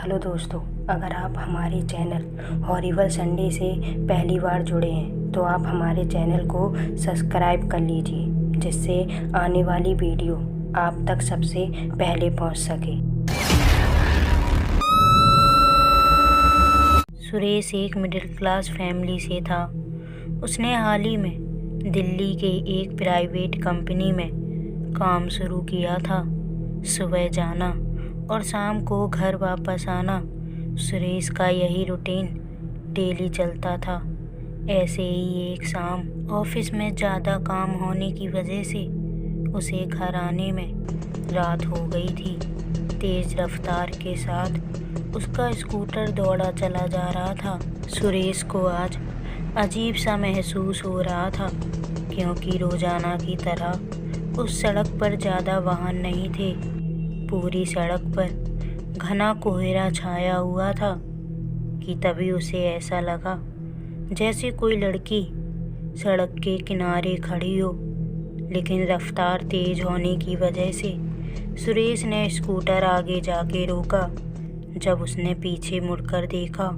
Hello दोस्तों, अगर आप हमारे चैनल हॉरिबल संडे से पहली बार जुड़े हैं तो आप हमारे चैनल को सब्सक्राइब कर लीजिए, जिससे आने वाली वीडियो आप तक सबसे पहले पहुंच सके। सुरेश एक मिडिल क्लास फैमिली से था। उसने हाल ही में दिल्ली के एक प्राइवेट कंपनी में काम शुरू किया था। सुबह जाना और शाम को घर वापस आना सुरेश का यही रूटीन डेली चलता था। ऐसे ही एक शाम ऑफिस में ज़्यादा काम होने की वजह से उसे घर आने में रात हो गई थी। तेज़ रफ्तार के साथ उसका स्कूटर दौड़ा चला जा रहा था। सुरेश को आज अजीब सा महसूस हो रहा था, क्योंकि रोज़ाना की तरह उस सड़क पर ज़्यादा वाहन नहीं थे। पूरी सड़क पर घना कोहरा छाया हुआ था कि तभी उसे ऐसा लगा जैसे कोई लड़की सड़क के किनारे खड़ी हो, लेकिन रफ्तार तेज होने की वजह से सुरेश ने स्कूटर आगे जाके रोका। जब उसने पीछे मुड़कर देखा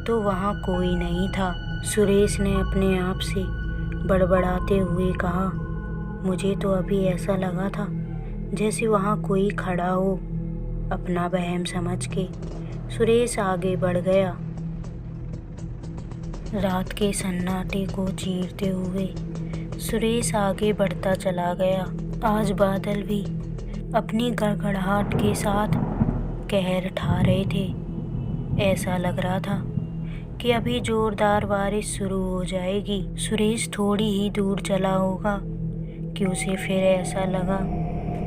तो वहाँ कोई नहीं था। सुरेश ने अपने आप से बड़बड़ाते हुए कहा, मुझे तो अभी ऐसा लगा था जैसे वहाँ कोई खड़ा हो। अपना वहम समझ के सुरेश आगे बढ़ गया। रात के सन्नाटे को चीरते हुए सुरेश आगे बढ़ता चला गया। आज बादल भी अपनी गड़गड़ाहट के साथ कहर ढा रहे थे। ऐसा लग रहा था कि अभी जोरदार बारिश शुरू हो जाएगी। सुरेश थोड़ी ही दूर चला होगा कि उसे फिर ऐसा लगा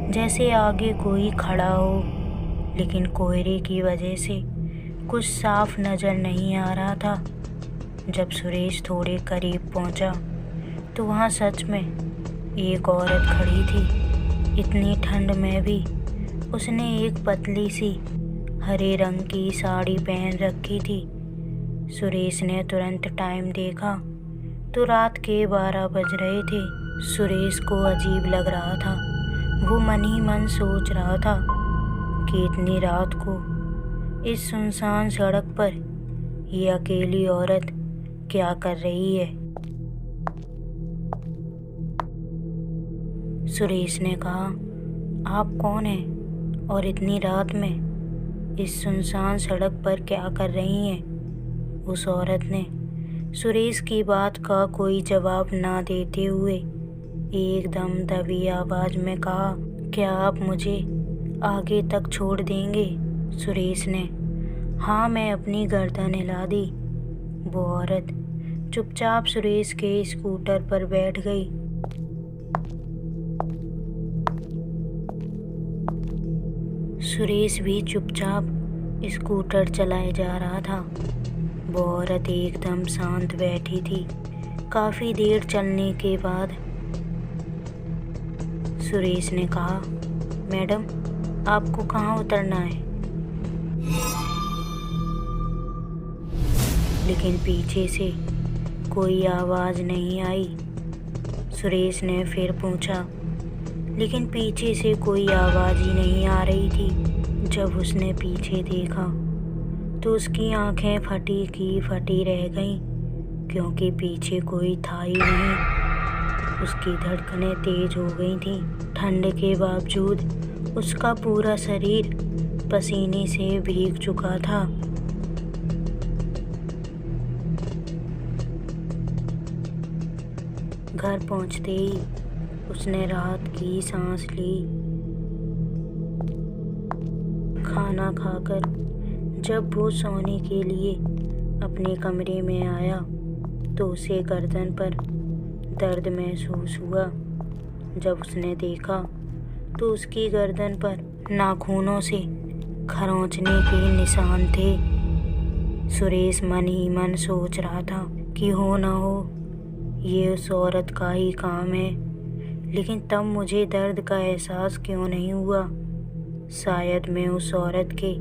जैसे आगे कोई खड़ा हो, लेकिन कोहरे की वजह से कुछ साफ नज़र नहीं आ रहा था। जब सुरेश थोड़े करीब पहुंचा तो वहां सच में एक औरत खड़ी थी। इतनी ठंड में भी उसने एक पतली सी हरे रंग की साड़ी पहन रखी थी। सुरेश ने तुरंत टाइम देखा तो रात के 12 बज रहे थे। सुरेश को अजीब लग रहा था। वो मन ही मन सोच रहा था कि इतनी रात को इस सुनसान सड़क पर ये अकेली औरत क्या कर रही है। सुरेश ने कहा, आप कौन हैं और इतनी रात में इस सुनसान सड़क पर क्या कर रही हैं? उस औरत ने सुरेश की बात का कोई जवाब ना देते हुए एकदम दबी आवाज में कहा, क्या आप मुझे आगे तक छोड़ देंगे? सुरेश ने हाँ मैं अपनी गर्दन हिला दी। वो औरत चुपचाप सुरेश के स्कूटर पर बैठ गई। सुरेश भी चुपचाप स्कूटर चलाए जा रहा था। वो औरत एकदम शांत बैठी थी। काफ़ी देर चलने के बाद सुरेश ने कहा, मैडम आपको कहाँ उतरना है? लेकिन पीछे से कोई आवाज़ नहीं आई। सुरेश ने फिर पूछा, लेकिन पीछे से कोई आवाज़ ही नहीं आ रही थी। जब उसने पीछे देखा तो उसकी आंखें फटी की फटी रह गईं, क्योंकि पीछे कोई था ही नहीं। उसकी धड़कनें तेज हो गई थीं। ठंड के बावजूद उसका पूरा शरीर पसीने से भीग चुका था। घर पहुंचते ही उसने राहत की सांस ली। खाना खाकर जब वो सोने के लिए अपने कमरे में आया तो उसे गर्दन पर दर्द महसूस हुआ। जब उसने देखा तो उसकी गर्दन पर नाखूनों से खरोंचने के निशान थे। सुरेश मन ही मन सोच रहा था कि हो ना हो ये उस औरत का ही काम है, लेकिन तब मुझे दर्द का एहसास क्यों नहीं हुआ। शायद मैं उस औरत के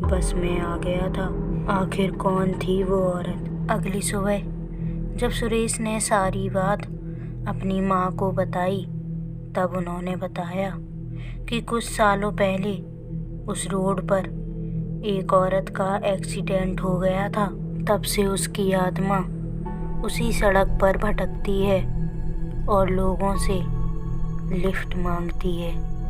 बस में आ गया था। आखिर कौन थी वो औरत? अगली सुबह जब सुरेश ने सारी बात अपनी माँ को बताई, तब उन्होंने बताया कि कुछ सालों पहले उस रोड पर एक औरत का एक्सीडेंट हो गया था। तब से उसकी आत्मा उसी सड़क पर भटकती है और लोगों से लिफ्ट मांगती है।